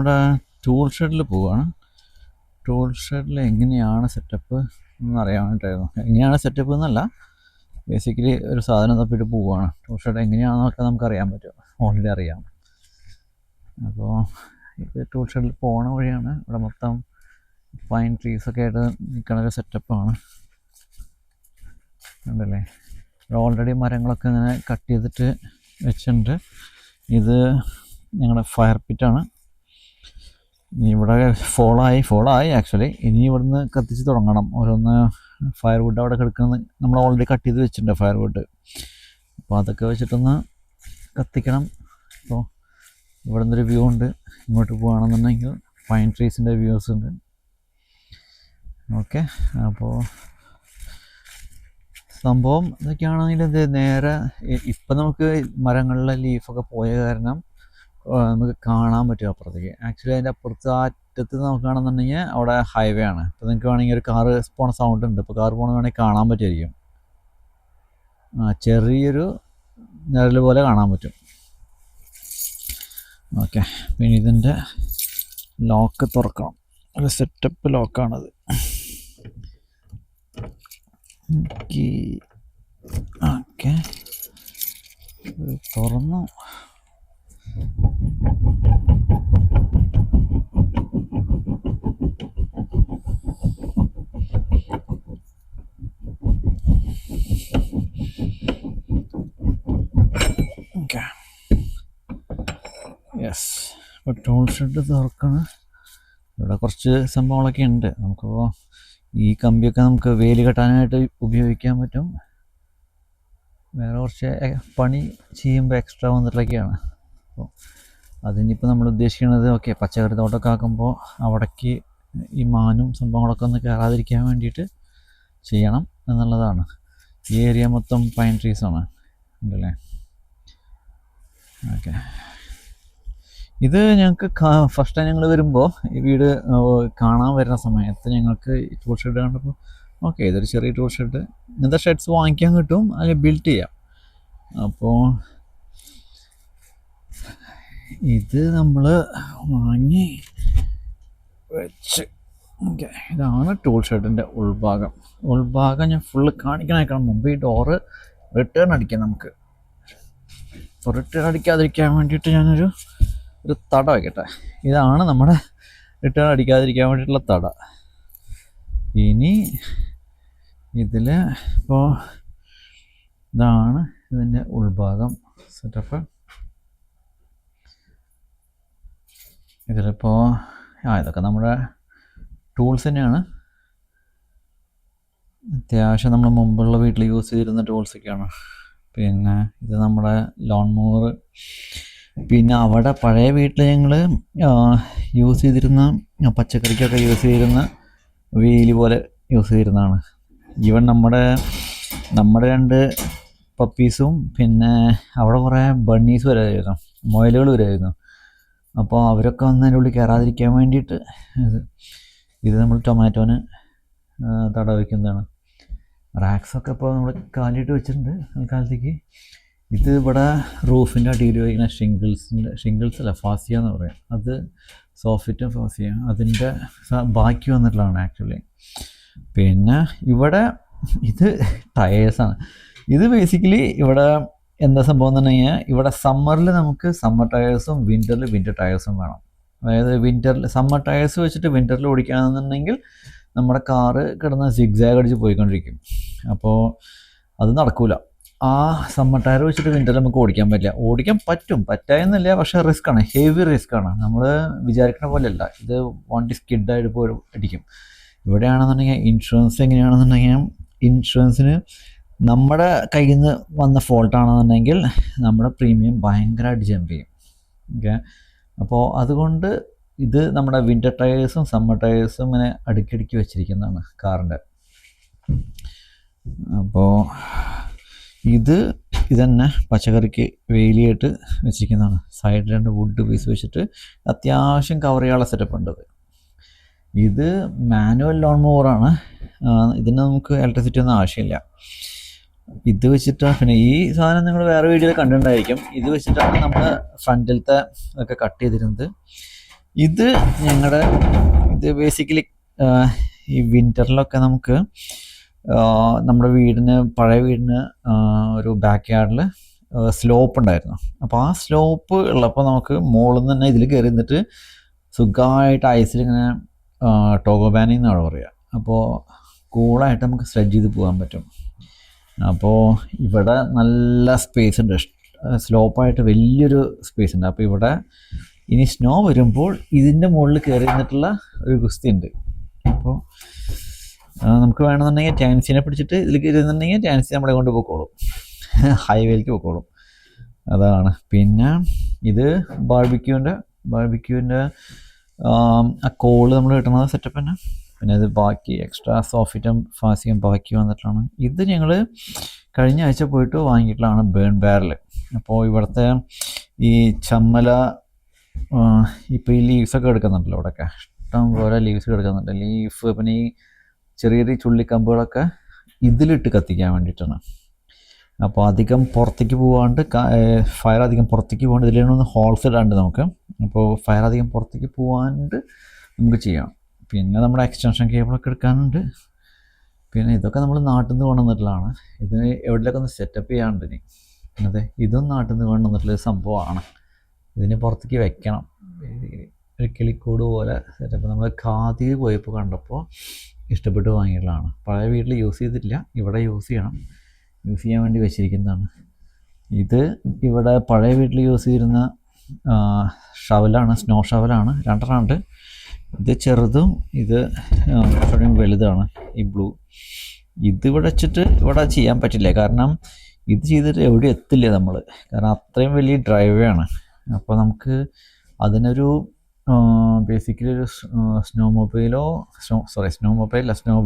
നമ്മുടെ ടൂൾ ഷെഡിൽ പോവുകയാണ്. ടൂൾ ഷെഡിൽ എങ്ങനെയാണ് സെറ്റപ്പ് എന്നറിയാൻ വേണ്ടിയിട്ടായിരുന്നു. എങ്ങനെയാണ് സെറ്റപ്പ് എന്നല്ല, ബേസിക്കലി ഒരു സാധനം തപ്പിയിട്ട് പോവുകയാണ്. ടൂൾ ഷെഡ് എങ്ങനെയാണെന്നൊക്കെ നമുക്കറിയാൻ പറ്റും, ഓൾറെഡി അറിയാം. അപ്പോൾ ഇത് ടൂൾ ഷെഡിൽ പോകണ വഴിയാണ്. ഇവിടെ മൊത്തം പൈൻ ട്രീസൊക്കെ ആയിട്ട് നിൽക്കുന്ന ഒരു സെറ്റപ്പാണ്. ഉണ്ടല്ലേ, ഓൾറെഡി മരങ്ങളൊക്കെ ഇങ്ങനെ കട്ട് ചെയ്തിട്ട് വെച്ചിട്ടുണ്ട്. ഇത് ഞങ്ങളുടെ ഫയർ പിറ്റാണ്. ഇവിടെ ഫോളായി ആക്ച്വലി. ഇനി ഇവിടുന്ന് കത്തിച്ച് തുടങ്ങണം. ഓരോന്ന് ഫയർവുഡ് അവിടെ കിടക്കുന്നത് നമ്മൾ ഓൾറെഡി കട്ട് ചെയ്ത് വെച്ചിട്ടുണ്ട് ഫയർവുഡ്. അപ്പോൾ അതൊക്കെ വെച്ചിട്ടൊന്ന് കത്തിക്കണം. അപ്പോൾ ഇവിടെ നിന്നൊരു വ്യൂ ഉണ്ട്. ഇങ്ങോട്ട് പോകുകയാണെന്നുണ്ടെങ്കിൽ പൈൻ ട്രീസിൻ്റെ വ്യൂസ് ഉണ്ട്. ഓക്കെ, അപ്പോൾ സംഭവം ഇതൊക്കെയാണെങ്കിൽ ഇത് നേരെ ഇപ്പം നമുക്ക് മരങ്ങളിലെ ലീഫൊക്കെ പോയ കാരണം നമുക്ക് കാണാൻ പറ്റും അപ്പുറത്തേക്ക്. ആക്ച്വലി അതിൻ്റെ അപ്പുറത്ത് അറ്റത്ത് നോക്കുകയാണെന്നുണ്ടെങ്കിൽ അവിടെ ഹൈവേ ആണ്. ഇപ്പോൾ നിങ്ങൾക്ക് വേണമെങ്കിൽ ഒരു കാറ് പോണ സൗണ്ട് ഉണ്ട്. ഇപ്പോൾ കാറ് പോകണ വേണമെങ്കിൽ കാണാൻ പറ്റുമായിരിക്കും. ചെറിയൊരു നിഴൽ പോലെ കാണാൻ പറ്റും. ഓക്കെ, പിന്നെ ഇതിൻ്റെ ലോക്ക് തുറക്കണം. ഒരു സെറ്റപ്പ് ലോക്കാണത്. ഓക്കെ, തുറന്നു. Okay, yes. ഇപ്പോൾ ടൂൾ ഷെഡ് തുറക്കണം. ഇവിടെ കുറച്ച് സംഭവങ്ങളൊക്കെ ഉണ്ട്. നമുക്കിപ്പോൾ ഈ കമ്പിയൊക്കെ നമുക്ക് വേലി കെട്ടാനായിട്ട് ഉപയോഗിക്കാൻ പറ്റും. വേറെ കുറച്ച് പണി ചെയ്യുമ്പോൾ എക്സ്ട്രാ വന്നിട്ടൊക്കെയാണ്. അപ്പോൾ അതിനിപ്പോൾ നമ്മൾ ഉദ്ദേശിക്കുന്നത് ഓക്കെ, പച്ചക്കറി തോട്ടമൊക്കെ ആക്കുമ്പോൾ അവിടേക്ക് ഈ മാനും സംഭവങ്ങളൊക്കെ ഒന്ന് കയറാതിരിക്കാൻ വേണ്ടിയിട്ട് ചെയ്യണം എന്നുള്ളതാണ്. ഈ ഏരിയ മൊത്തം പൈൻ ട്രീസാണ് ഉണ്ടല്ലേ. ഓക്കെ, ഇത് ഞങ്ങൾക്ക് ഫസ്റ്റ് ടൈം ഞങ്ങൾ വരുമ്പോൾ ഈ വീട് കാണാൻ വരുന്ന സമയത്ത് ഞങ്ങൾക്ക് ടൂൾ ഷെഡ് കണ്ടപ്പോൾ ഓക്കെ, ഇതൊരു ചെറിയ ടൂൾ ഷെഡ്, ഇങ്ങനത്തെ ഷെഡ്സ് വാങ്ങിക്കാൻ കിട്ടും, അല്ലെങ്കിൽ ബിൽഡ് ചെയ്യാം. അപ്പോൾ ഇത് നമ്മൾ വാങ്ങി വെച്ച് ഓക്കെ, ഇതാണ് ടൂൾ ഷെഡിൻ്റെ ഉൾഭാഗം ഞാൻ ഫുള്ള് കാണിക്കണം. മുമ്പ് ഈ ഡോറ് റിട്ടേൺ അടിക്കാം നമുക്ക്. അപ്പോൾ റിട്ടേൺ അടിക്കാതിരിക്കാൻ വേണ്ടിയിട്ട് ഞാനൊരു തട വയ്ക്കട്ടെ. ഇതാണ് നമ്മുടെ റിട്ടേൺ അടിക്കാതിരിക്കാൻ വേണ്ടിയിട്ടുള്ള തട. ഇനി ഇതിൽ ഇപ്പോൾ ഇതാണ് ഇതിൻ്റെ ഉൾഭാഗം സെറ്റപ്പ്. ഇതിലിപ്പോൾ ഇതൊക്കെ നമ്മുടെ ടൂൾസ് തന്നെയാണ്. അത്യാവശ്യം നമ്മൾ മുമ്പുള്ള വീട്ടിൽ യൂസ് ചെയ്തിരുന്ന ടൂൾസൊക്കെയാണ്. പിന്നെ ഇത് നമ്മുടെ ലോൺ മൂവർ. പിന്നെ അവിടെ പഴയ വീട്ടിൽ ഞങ്ങൾ യൂസ് ചെയ്തിരുന്ന പച്ചക്കറിക്കൊക്കെ യൂസ് ചെയ്തിരുന്ന വേലി പോലെ യൂസ് ചെയ്തിരുന്നതാണ്. ഈവൻ നമ്മുടെ 2 പപ്പീസും പിന്നെ അവിടെ കുറേ ബണ്ണീസ് വരുമായിരുന്നു, മുയലുകൾ വരുമായിരുന്നു. അപ്പോൾ അവരൊക്കെ വന്ന് അതിൻ്റെ ഉള്ളിൽ കയറാതിരിക്കാൻ വേണ്ടിയിട്ട് ഇത് നമ്മൾ ടൊമാറ്റോന് തട വയ്ക്കുന്നതാണ്. റാക്സൊക്കെ ഇപ്പോൾ നമ്മൾ കാലിയിട്ട് വെച്ചിട്ടുണ്ട് തൽക്കാലത്തേക്ക്. ഇത് ഇവിടെ റൂഫിൻ്റെ അടിയിൽ വയ്ക്കുന്ന ഷിംഗിൾസ് അല്ല, ഫാസിയ എന്ന് പറയും. അത് സോഫിറ്റും ഫാസിയ അതിൻ്റെ ബാക്കി വന്നിട്ടുള്ളതാണ് ആക്ച്വലി. പിന്നെ ഇവിടെ ഇത് ടയേഴ്സാണ്. ഇത് ബേസിക്കലി ഇവിടെ എന്താ സംഭവം എന്ന് പറഞ്ഞു കഴിഞ്ഞാൽ, ഇവിടെ സമ്മറിൽ നമുക്ക് സമ്മർ ടയേഴ്സും വിൻ്ററിൽ വിൻ്റർ ടയേഴ്സും വേണം. അതായത് സമ്മർ ടയേഴ്സ് വെച്ചിട്ട് വിൻ്ററിൽ ഓടിക്കുകയാണെന്നുണ്ടെങ്കിൽ നമ്മുടെ കാറ് കിടന്ന് സിഗ്സാഗ് അടിച്ച് പോയിക്കൊണ്ടിരിക്കും. അപ്പോൾ അത് നടക്കൂല. ആ സമ്മർ ടയർ വെച്ചിട്ട് വിൻ്ററിൽ നമുക്ക് ഓടിക്കാൻ പറ്റില്ല. ഓടിക്കാൻ പറ്റായെന്നില്ല, പക്ഷേ റിസ്ക്കാണ്, ഹെവി റിസ്ക്കാണ്. നമ്മൾ വിചാരിക്കുന്ന പോലെയല്ല. ഇത് വണ്ടി സ്കിഡായിട്ട് പോയി അടിക്കും. ഇവിടെയാണെന്നുണ്ടെങ്കിൽ ഇൻഷുറൻസ് എങ്ങനെയാണെന്നുണ്ടെങ്കിൽ, ഇൻഷുറൻസിന് നമ്മുടെ കയ്യിൽ നിന്ന് വന്ന ഫോൾട്ടാണെന്നുണ്ടെങ്കിൽ നമ്മുടെ പ്രീമിയം ഭയങ്കരമായിട്ട് ജമ്പ് ചെയ്യും. ഓക്കെ, അപ്പോൾ അതുകൊണ്ട് ഇത് നമ്മുടെ വിൻ്റർ ടയേഴ്സും സമ്മർ ടയേഴ്സും ഇങ്ങനെ അടുക്കി വെച്ചിരിക്കുന്നതാണ് കാറിൻ്റെ. അപ്പോൾ ഇതന്നെ പച്ചക്കറിക്ക് വേലിയായിട്ട് വെച്ചിരിക്കുന്നതാണ്. സൈഡിൽ 2 വുഡ് പീസ് വെച്ചിട്ട് അത്യാവശ്യം കവർ ചെയ്യാനുള്ള സെറ്റപ്പ് ഉണ്ട്. ഇത് മാനുവൽ ലോൺ മൂവറാണ്. ഇതിന് നമുക്ക് ഇലക്ട്രിസിറ്റി ഒന്നും ആവശ്യമില്ല. ഇത് വെച്ചിട്ടാണ്, പിന്നെ ഈ സാധനം നിങ്ങൾ വേറെ വീഡിയോയിൽ കണ്ടിട്ടുണ്ടായിരിക്കും. ഇത് വെച്ചിട്ടാണ് നമ്മൾ ഫ്രണ്ടിലത്തെ ഒക്കെ കട്ട് ചെയ്തിരുന്നത്. ഇത് ഞങ്ങളുടെ ഇത് ബേസിക്കലി ഈ വിൻ്ററിലൊക്കെ നമുക്ക് നമ്മുടെ പഴയ വീടിന് ഒരു ബാക്ക് യാർഡിൽ സ്ലോപ്പ് ഉണ്ടായിരുന്നു. അപ്പോൾ ആ സ്ലോപ്പ് ഉള്ളപ്പോൾ നമുക്ക് മുകളിൽ നിന്ന് തന്നെ ഇതിൽ കയറി നിന്നിട്ട് സുഖമായിട്ട് ഐസിലിങ്ങനെ ടോഗോബാനി എന്നാണ് പറയുക. അപ്പോൾ കൂളായിട്ട് നമുക്ക് സ്ലെഡ്ജ് ചെയ്ത് പോകാൻ പറ്റും. അപ്പോൾ ഇവിടെ നല്ല സ്പേസ് ഉണ്ട്, സ്ലോപ്പായിട്ട് വലിയൊരു സ്പേസ് ഉണ്ട്. അപ്പോൾ ഇവിടെ ഇനി സ്നോ വരുമ്പോൾ ഇതിൻ്റെ മുകളിൽ കയറി നിന്നിട്ടുള്ള ഒരു ഗുസ്തി ഉണ്ട്. അപ്പോൾ നമുക്ക് വേണമെന്നുണ്ടെങ്കിൽ ടാൻസിനെ പിടിച്ചിട്ട് ഇതിൽ കയറിയെന്നുണ്ടെങ്കിൽ ടാൻസി നമ്മളെ കൊണ്ട് പോയിക്കോളും, ഹൈവേയിലേക്ക് പോയിക്കോളും. അതാണ്. പിന്നെ ഇത് ബാർബിക്യൂവിൻ്റെ ആ കോള് നമ്മൾ കിട്ടുന്നത് സെറ്റപ്പ് തന്നെ. പിന്നെ ഇത് ബാക്കി എക്സ്ട്രാ സോഫിറ്റും ഫാസിയും ബാക്കി വന്നിട്ടാണ്. ഇത് ഞങ്ങൾ കഴിഞ്ഞ ആഴ്ച പോയിട്ട് വാങ്ങിയിട്ടുള്ളതാണ് ബേൺ ബാരൽ. അപ്പോൾ ഇവിടുത്തെ ഈ ചമ്മല ഇപ്പോൾ ഈ ലീവ്സൊക്കെ എടുക്കുന്നുണ്ടല്ലോ, ഇവിടെയൊക്കെ ഇഷ്ടം പോലെ ലീവ്സ് എടുക്കുന്നുണ്ട്. ലീഫ് പിന്നെ ഈ ചെറിയ ചെറിയ ചുള്ളിക്കമ്പുകളൊക്കെ ഇതിലിട്ട് കത്തിക്കാൻ വേണ്ടിയിട്ടാണ്. അപ്പോൾ അധികം പുറത്തേക്ക് പോകാണ്ട്, ഫയർ അധികം പുറത്തേക്ക് പോകാണ്ട് ഇതിലൊന്ന് ഹോൾസ് ഇടാണ്ട് നമുക്ക്, അപ്പോൾ ഫയർ അധികം പുറത്തേക്ക് പോകാണ്ട് നമുക്ക് ചെയ്യാം. പിന്നെ നമ്മുടെ എക്സ്റ്റൻഷൻ കേബിളൊക്കെ എടുക്കാനുണ്ട്. പിന്നെ ഇതൊക്കെ നമ്മൾ നാട്ടിൽ നിന്ന് കൊണ്ടുവന്നിട്ടുള്ളതാണ്. ഇതിന് എവിടെയൊക്കെ ഒന്ന് സെറ്റപ്പ് ചെയ്യാണ്ട് ഇനി. അതെ, ഇതും നാട്ടിൽ നിന്ന് കൊണ്ടുവന്നിട്ടുള്ളൊരു സംഭവമാണ്. ഇതിന് പുറത്തേക്ക് വെക്കണം. ഒരു കിളിക്കൂട് പോലെ സെറ്റപ്പ് നമ്മൾ ഖാദിയിൽ പോയപ്പോൾ കണ്ടപ്പോൾ ഇഷ്ടപ്പെട്ട് വാങ്ങിയിട്ടുള്ളതാണ്. പഴയ വീട്ടിൽ യൂസ് ചെയ്തിട്ടില്ല, ഇവിടെ യൂസ് ചെയ്യാൻ വേണ്ടി വെച്ചിരിക്കുന്നതാണ്. ഇത് ഇവിടെ പഴയ വീട്ടിൽ യൂസ് ചെയ്തിരുന്ന ഷവലാണ്, സ്നോ ഷവലാണ്. രണ്ടെണ്ണമുണ്ട്. ഇത് ചെറുതും ഇത് കുറച്ചുകൂടി വലുതാണ്, ഈ ബ്ലൂ. ഇതിവിടെ വെച്ചിട്ട് ഇവിടെ ചെയ്യാൻ പറ്റില്ല, കാരണം ഇത് ചെയ്തിട്ട് എവിടെ എത്തില്ല നമ്മൾ, കാരണം അത്രയും വലിയ ഡ്രൈവേ ആണ്. അപ്പോൾ നമുക്ക് അതിനൊരു ബേസിക്കലി ഒരു സ്നോ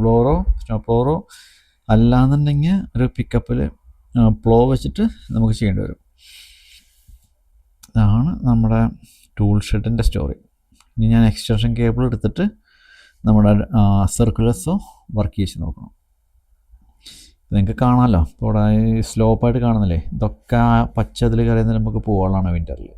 ബ്ലോറോ അല്ലാന്നുണ്ടെങ്കിൽ ഒരു പിക്കപ്പിൽ പ്ലോ വെച്ചിട്ട് നമുക്ക് ചെയ്യേണ്ടി വരും. ഇതാണ് നമ്മുടെ ടൂൾ ഷെഡിൻ്റെ സ്റ്റോറി. ഇനി ഞാൻ എക്സ്റ്റൻഷൻ കേബിൾ എടുത്തിട്ട് നമ്മുടെ സർക്കുലർസോ വർക്ക് ചെയ്ത് നോക്കണം. നിങ്ങൾക്ക് കാണാമല്ലോ, ഇപ്പോൾ ഇവിടെ സ്ലോപ്പായിട്ട് കാണുന്നില്ലേ, ഇതൊക്കെ പച്ചതിൽ കയറിയെന്ന് നമുക്ക് പോകാനുള്ളതാണ് വിൻ്ററിൽ.